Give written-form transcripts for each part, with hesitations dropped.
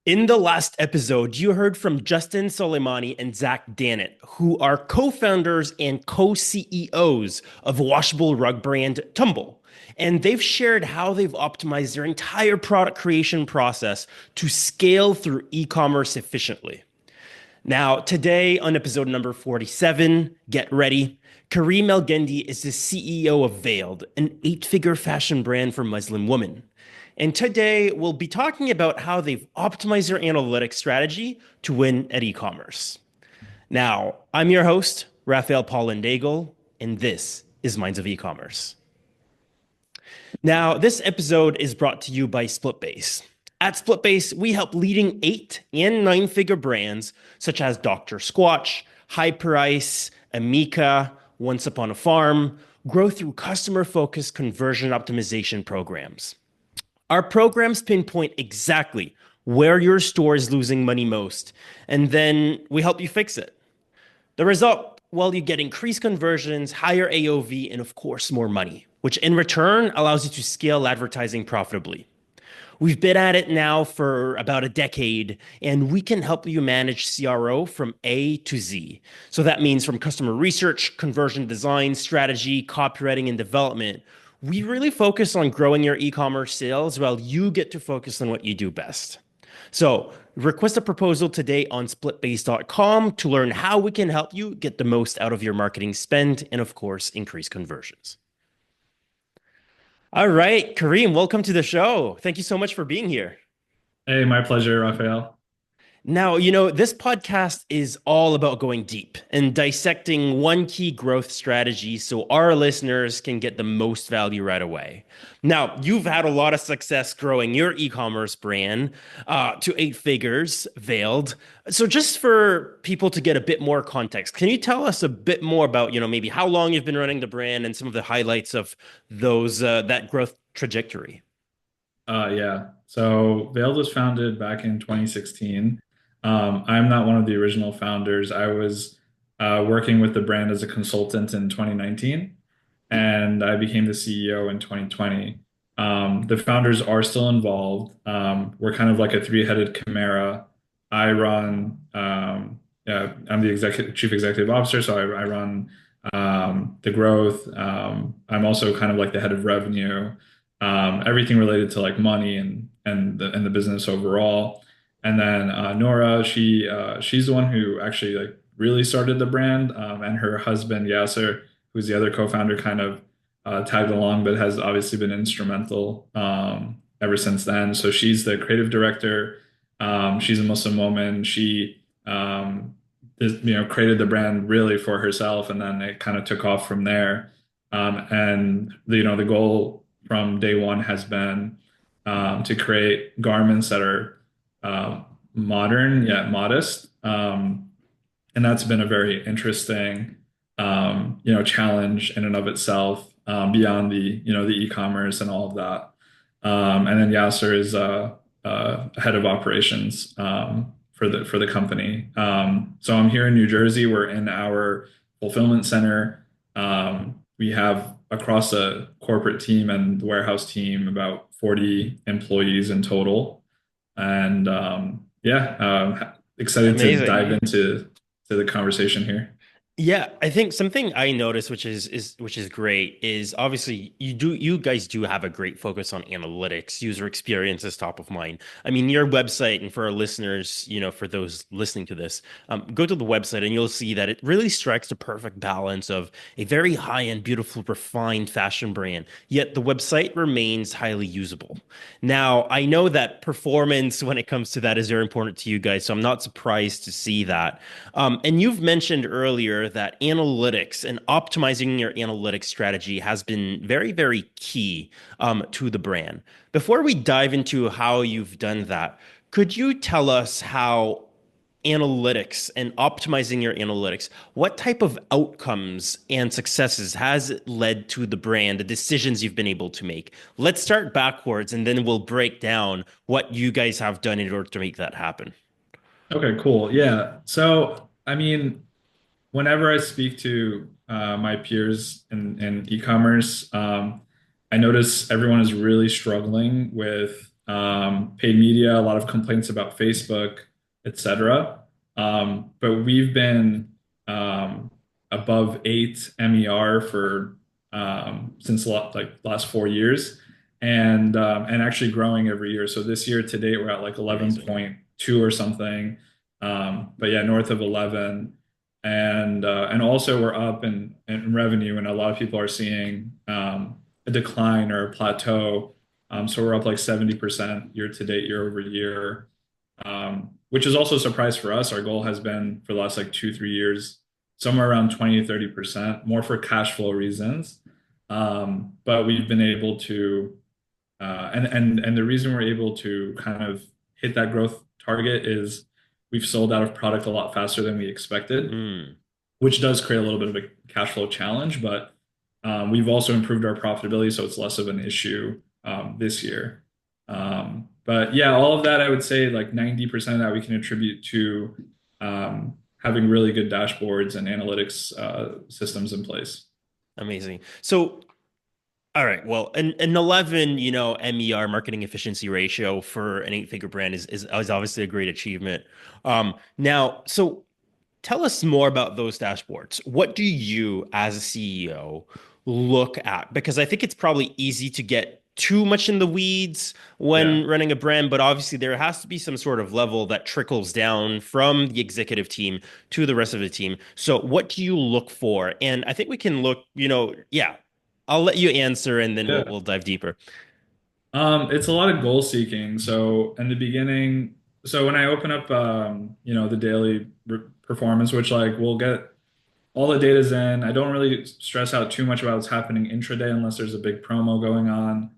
In the last episode, you heard from Justin Soleimani and Zach Dannett, who are co-founders and co-CEOs of washable rug brand Tumble. And they've shared how they've optimized their entire product creation process to scale through e-commerce efficiently. Now, today on episode number 47, get ready. Kareem Elgendi is the CEO of Veiled, an eight-figure fashion brand for Muslim women. And today we'll be talking about how they've optimized their analytics strategy to win at e-commerce. Now, I'm your host, Raphael Paulin-Daigle, and this is Minds of Ecommerce. Now, this episode is brought to you by SplitBase. At SplitBase, we help leading 8 and 9-figure brands such as Dr Squatch, Hyperice, Amica, Once Upon a Farm grow through customer-focused conversion optimization programs. Our programs pinpoint exactly where your store is losing money most, and then we help you fix it. The result, well, you get increased conversions, higher AOV, and of course, more money, which in return allows you to scale advertising profitably. We've been at it now for about a decade, and we can help you manage CRO from A to Z. So that means from customer research, conversion design, strategy, copywriting, and development. We really focus on growing your e-commerce sales while you get to focus on what you do best. So request a proposal today on splitbase.com to learn how we can help you get the most out of your marketing spend and, of course, increase conversions. All right, Kareem, welcome to the show. Thank you so much for being here. Hey, my pleasure, Raphael. Now, this podcast is all about going deep and dissecting one key growth strategy so our listeners can get the most value right away. Now, you've had a lot of success growing your e-commerce brand to 8 figures, Veiled. So just for people to get a bit more context, can you tell us a bit more about, maybe how long you've been running the brand and some of the highlights of that growth trajectory? Yeah. So Veiled was founded back in 2016. I'm not one of the original founders. I was working with the brand as a consultant in 2019, and I became the CEO in 2020. The founders are still involved. We're kind of like a three-headed chimera. I run, I'm the chief executive officer, so I run the growth. I'm also kind of like the head of revenue, everything related to like money and the business overall. And then Nora, she's the one who actually like really started the brand, and her husband Yasser, who's the other co-founder, kind of tagged along, but has obviously been instrumental ever since then. So she's the creative director. She's a Muslim woman. She created the brand really for herself, and then it kind of took off from there. And the goal from day one has been to create garments that are modern yet modest. And that's been a very interesting, challenge in and of itself, beyond the e-commerce and all of that. And then Yasser is head of operations for the company. So I'm here in New Jersey. We're in our fulfillment center. We have across a corporate team and the warehouse team about 40 employees in total. And excited to dive Amazing. into the conversation here. Yeah, I think something I noticed, which is great, is obviously you guys do have a great focus on analytics. User experience is top of mind. I mean, your website, and for our listeners, for those listening to this, go to the website and you'll see that it really strikes the perfect balance of a very high-end, beautiful, refined fashion brand, yet the website remains highly usable. Now, I know that performance when it comes to that is very important to you guys, so I'm not surprised to see that. And you've mentioned earlier that analytics and optimizing your analytics strategy has been very, very key to the brand. Before we dive into how you've done that, could you tell us how analytics and optimizing your analytics, what type of outcomes and successes has it led to the brand, the decisions you've been able to make? Let's start backwards and then we'll break down what you guys have done in order to make that happen. Okay, cool. Yeah. So, I mean, whenever I speak to my peers in e-commerce, I notice everyone is really struggling with paid media, a lot of complaints about Facebook, etc. But we've been um, above 8 MER for since like last 4 years, and actually growing every year. So this year to date, we're at like Amazing. 11.2 or something. But yeah, north of 11. And also we're up in revenue, and a lot of people are seeing a decline or a plateau. So we're up like 70% year to date, year over year, which is also a surprise for us. Our goal has been for the last like 2, 3 years, somewhere around 20 to 30%, more for cash flow reasons. But we've been able to, and the reason we're able to kind of hit that growth target is we've sold out of product a lot faster than we expected, Mm, which does create a little bit of a cash flow challenge, but we've also improved our profitability, so it's less of an issue this year. But yeah, all of that, I would say like 90% of that we can attribute to having really good dashboards and analytics systems in place. amazing. So, all right. Well, an 11, MER marketing efficiency ratio for an eight-figure brand is obviously a great achievement. Now, so tell us more about those dashboards. What do you, as a CEO, look at? Because I think it's probably easy to get too much in the weeds Yeah. when running a brand, but obviously there has to be some sort of level that trickles down from the executive team to the rest of the team. So what do you look for? And I think we can look, yeah, I'll let you answer and then we'll Yeah. we'll dive deeper. It's a lot of goal seeking. So in the beginning, so when I open up, the daily performance, which like we'll get all the data's in. I don't really stress out too much about what's happening intraday unless there's a big promo going on.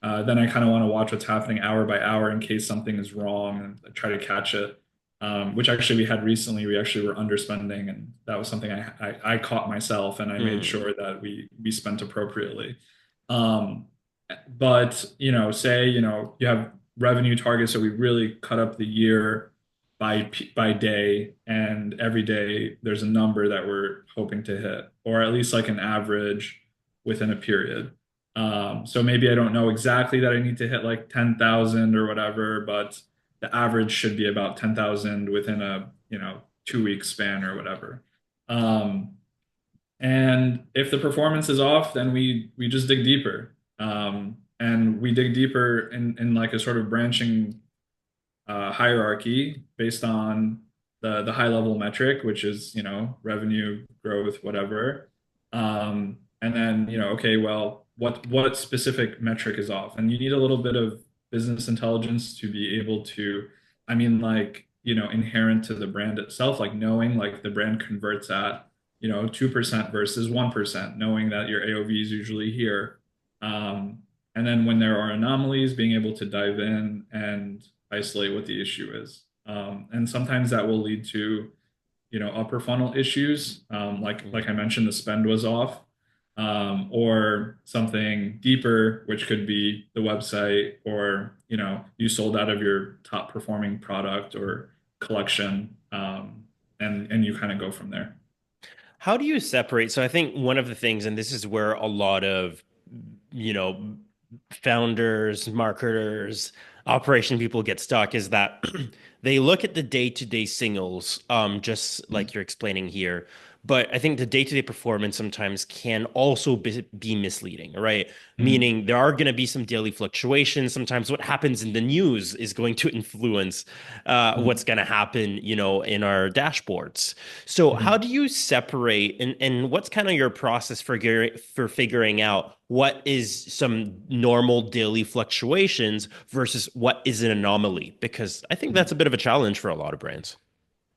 Then I kind of want to watch what's happening hour by hour in case something is wrong and try to catch it. Which actually we had recently. We actually were underspending, and that was something I caught myself, and I made Hmm. sure that we spent appropriately. Um, but say you have revenue targets, so we really cut up the year by day, and every day there's a number that we're hoping to hit, or at least like an average within a period. So maybe I don't know exactly that I need to hit like 10,000 or whatever, but the average should be about 10,000 within a 2 week span or whatever. Um, and if the performance is off, then we just dig deeper. And we dig deeper in like a sort of branching hierarchy based on the high level metric, which is revenue growth, whatever. And then okay, well, what specific metric is off? And you need a little bit of business intelligence to be able to, I mean, like inherent to the brand itself, like knowing like the brand converts at 2% versus 1%, knowing that your AOV is usually here. And then when there are anomalies, being able to dive in and isolate what the issue is. And sometimes that will lead to, upper funnel issues. Like I mentioned, the spend was off, or something deeper, which could be the website, or you sold out of your top performing product or collection, and you kind of go from there. How do you separate? So I think one of the things, and this is where a lot of, you know, founders, marketers, operation people get stuck is that they look at the day-to-day signals, just like you're explaining here. But I think the day-to-day performance sometimes can also be misleading, right? Mhm. Meaning there are going to be some daily fluctuations. Sometimes what happens in the news is going to influence what's Mhm. going to happen, in our dashboards. So how Mhm. do you separate and what's kind of your process for figuring out what is some normal daily fluctuations versus what is an anomaly? Because I think that's Mhm. a bit of a challenge for a lot of brands.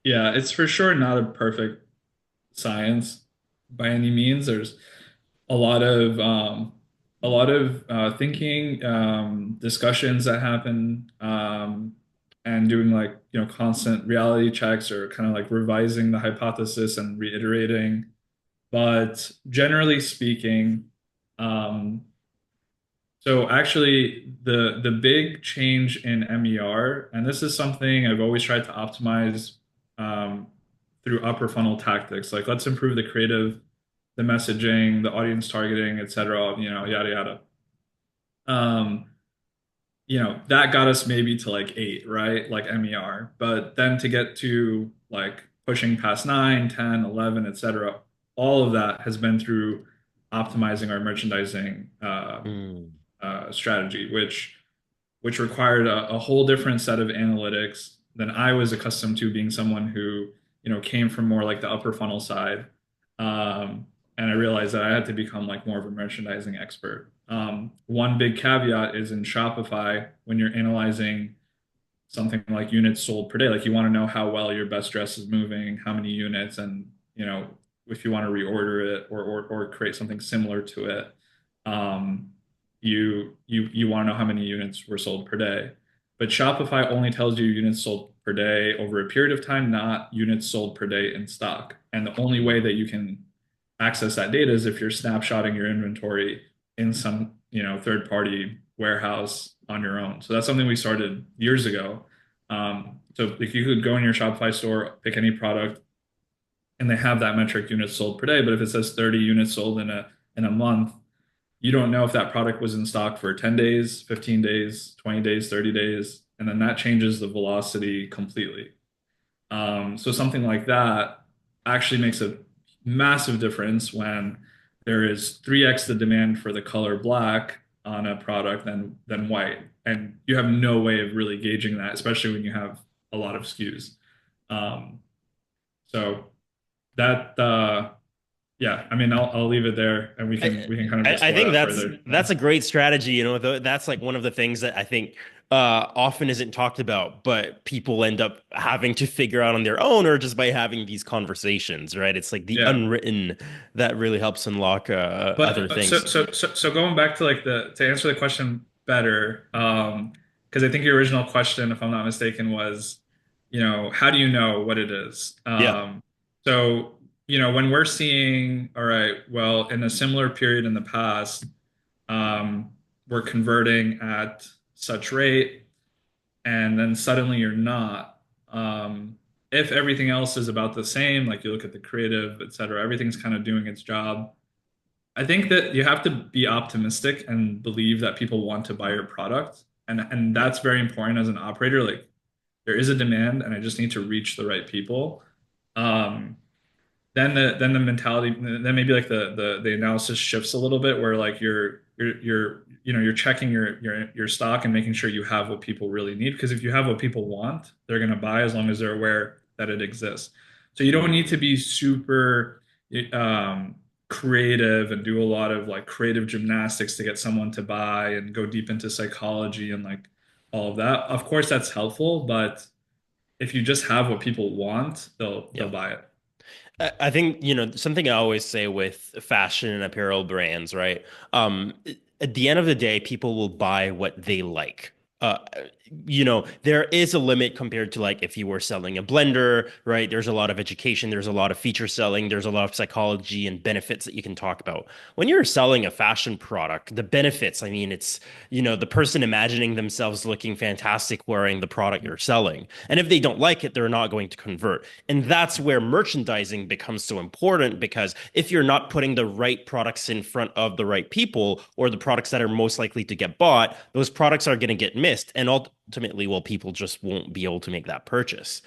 Yeah, it's for sure not a perfect science by any means. There's a lot of thinking, discussions that happen, and doing like constant reality checks or kind of like revising the hypothesis and reiterating. But generally speaking, um, so actually the big change in MER, and this is something I've always tried to optimize um, through upper funnel tactics. Like let's improve the creative, the messaging, the audience targeting, et cetera, yada yada. Um, that got us maybe to like 8, right? Like MER. But then to get to like pushing past 9, 10, 11, etc., all of that has been through optimizing our merchandising Mm, strategy, which required a whole different set of analytics than I was accustomed to, being someone who, came from more like the upper funnel side. And I realized that I had to become like more of a merchandising expert. One big caveat is in Shopify, when you're analyzing something like units sold per day, like you want to know how well your best dress is moving, how many units, and if you want to reorder it or create something similar to it. Um, you want to know how many units were sold per day. But Shopify only tells you units sold per day over a period of time, not units sold per day in stock. And the only way that you can access that data is if you're snapshotting your inventory in some, third party warehouse on your own. So that's something we started years ago. So if you could go in your Shopify store, pick any product, and they have that metric units sold per day. But if it says 30 units sold in a month, you don't know if that product was in stock for 10 days, 15 days, 20 days, 30 days, and then that changes the velocity completely. So something like that actually makes a massive difference when there is 3x the demand for the color black on a product than white. And you have no way of really gauging that, especially when you have a lot of SKUs. Um, so that yeah, I mean, I'll leave it there, and we can I, we can kind of I explore think that that's further. that's a great strategy. That's like one of the things that I think often isn't talked about, but people end up having to figure out on their own or just by having these conversations, right? It's like the Yeah. unwritten that really helps unlock other But things. so going back to like the to answer the question better, because I think your original question, if I'm not mistaken, was, how do you know what it is? Yeah. So, when we're seeing, all right, well, in a similar period in the past, um, we're converting at such rate, and then suddenly you're not. If everything else is about the same, like you look at the creative, et cetera, everything's kind of doing its job. I think that you have to be optimistic and believe that people want to buy your product. And that's very important as an operator. Like there is a demand and I just need to reach the right people. Um, then the mentality, then maybe like the analysis shifts a little bit where like you're checking your stock and making sure you have what people really need. Because if you have what people want, they're gonna buy as long as they're aware that it exists. So you don't need to be super um creative and do a lot of like creative gymnastics to get someone to buy and go deep into psychology and like all of that. Of course that's helpful, but if you just have what people want, they'll Yeah. buy it. I think, something I always say with fashion and apparel brands, right? Um, at the end of the day, people will buy what they like. Uh, there is a limit compared to like if you were selling a blender, right? There's a lot of education, there's a lot of feature selling, there's a lot of psychology and benefits that you can talk about. When you're selling a fashion product, the benefits, I mean, it's, the person imagining themselves looking fantastic wearing the product you're selling. And if they don't like it, they're not going to convert. And that's where merchandising becomes so important because if you're not putting the right products in front of the right people or the products that are most likely to get bought, those products are going to get missed. And ultimately, well, people just won't be able to make that purchase.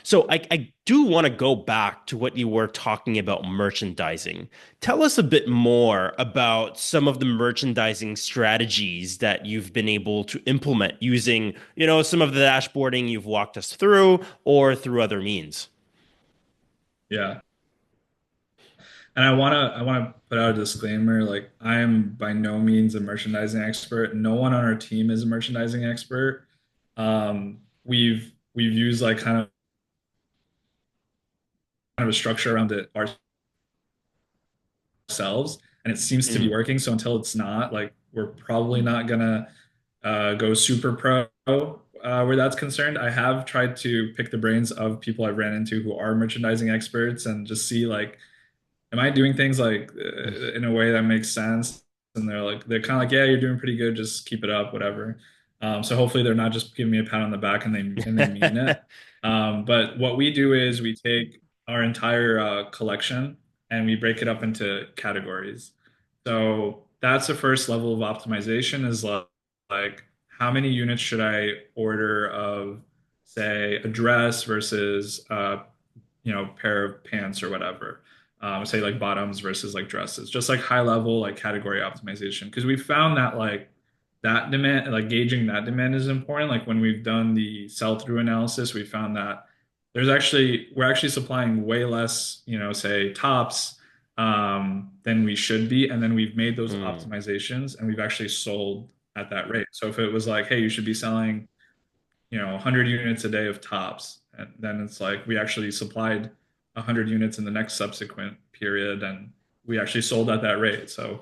So I do want to go back to what you were talking about merchandising. Tell us a bit more about some of the merchandising strategies that you've been able to implement using, some of the dashboarding you've walked us through or through other means. Yeah. And I wanna put out a disclaimer, like I am by no means a merchandising expert. No one on our team is a merchandising expert. We've used like kind of a structure around it ourselves, and it seems to be Mm, working. So until it's not, like we're probably not gonna go super pro where that's concerned. I have tried to pick the brains of people I've ran into who are merchandising experts and just see like am I doing things like in a way that makes sense? And they're kind of like, yeah, you're doing pretty good. Just keep it up, whatever. So hopefully they're not just giving me a pat on the back and they mean it. But what we do is we take our entire collection and we break it up into categories. So that's the first level of optimization is like how many units should I order of, say, a dress versus pair of pants or whatever. Say like bottoms versus like dresses, just like high level like category optimization. Because we found that like that demand, like gauging that demand is important. Like when we've done the sell through analysis, we found that we're actually supplying way less, say tops than we should be. And then we've made those Hmm. optimizations and we've actually sold at that rate. So if it was like, hey, you should be selling 100 units a day of tops. And then it's like we actually supplied 100 units in the next subsequent period, and we actually sold at that rate. So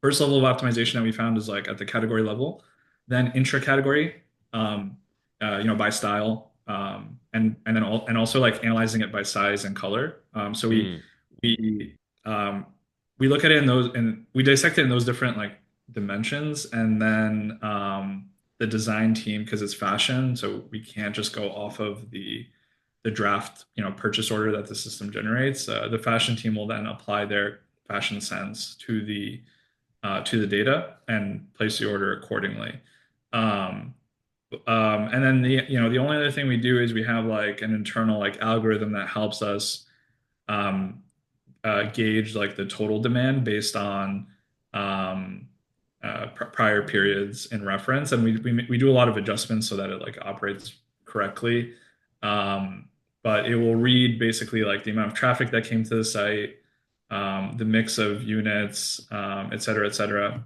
first level of optimization that we found is like at the category level, then intra category, by style, and also like analyzing it by size and color. So Hmm. we um, we look at it in those and we dissect it in those different like dimensions, and then the design team, because it's fashion, so we can't just go off of the draft purchase order that the system generates. The fashion team will then apply their fashion sense to the data and place the order accordingly. Um, and then the only other thing we do is we have like an internal like algorithm that helps us um, gauge like the total demand based on um, prior periods in reference, and we do a lot of adjustments so that it like operates correctly. Um, but it will read basically like the amount of traffic that came to the site, the mix of units, et cetera, et cetera.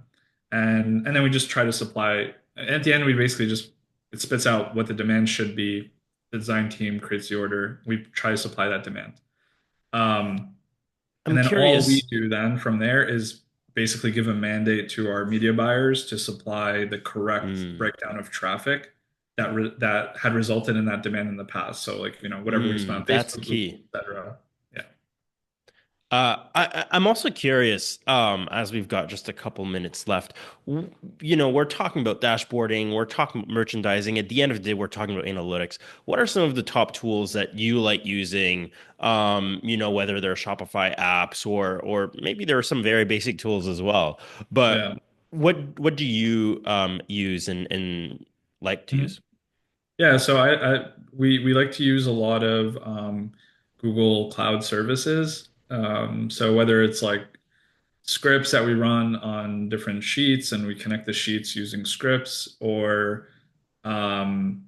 And then we just try to supply. At the end, we basically just it spits out what the demand should be. The design team creates the order. We try to supply that demand. Um, and I'm then all we curious. do then from there is basically give a mandate to our media buyers to supply the correct Hmm. breakdown of traffic that had resulted in that demand in the past. So like, whatever we spent on That's Facebook, Google, key. etc. Yeah. I'm also curious, as we've got just a couple minutes left. We're talking about dashboarding, we're talking about merchandising. At the end of the day, we're talking about analytics. What are some of the top tools that you like using? Whether they're Shopify apps or maybe there are some very basic tools as well. But Yeah. what do you use and like to Mhm. use? Yeah, so we like to use a lot of Google Cloud services. So whether it's like scripts that we run on different sheets and we connect the sheets using scripts, or um,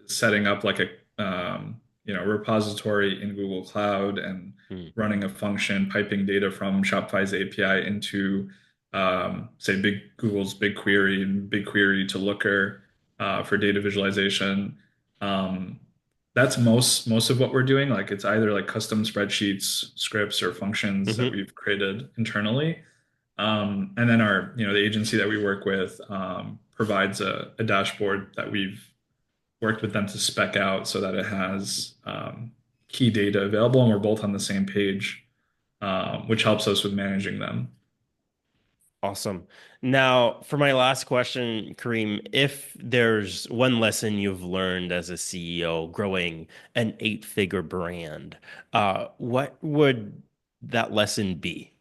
setting up like a repository in Google Cloud and Hmm. running a function piping data from Shopify's API into say big Google's BigQuery and BigQuery to Looker for data visualization. Um, that's most of what we're doing. Like it's either like custom spreadsheets, scripts, or functions that Hmm. we've created internally. And then the agency that we work with provides a dashboard that we've worked with them to spec out so that it has key data available and we're both on the same page, which helps us with managing them. Awesome. Now, for my last question, Kareem, if there's one lesson you've learned as a CEO growing an eight-figure brand, what would that lesson be?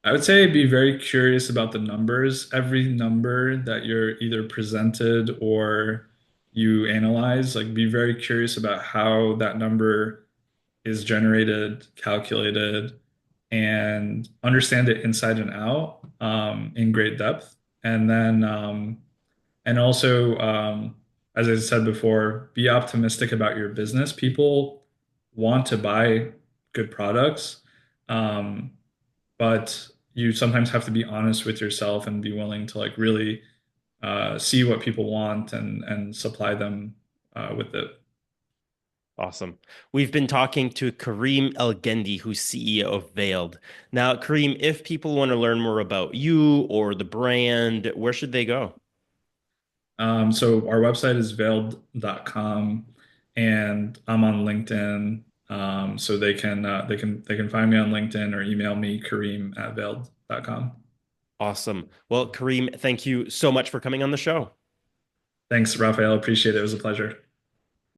I would say be very curious about the numbers. Every number that you're either presented or you analyze, like be very curious about how that number is generated, calculated, and understand it inside and out in great depth. And also, as I said before, be optimistic about your business. People want to buy good products, um, but you sometimes have to be honest with yourself and be willing to like really see what people want and supply them with it. Awesome. We've been talking to Kareem Elgendi, who's CEO of Veiled. Now, Kareem, if people want to learn more about you or the brand, where should they go? So our website is veiled.com, and I'm on LinkedIn. So they can find me on LinkedIn or email me Kareem at veiled.com. Awesome. Well, Kareem, thank you so much for coming on the show. Thanks, Raphael. Appreciate it. It was a pleasure.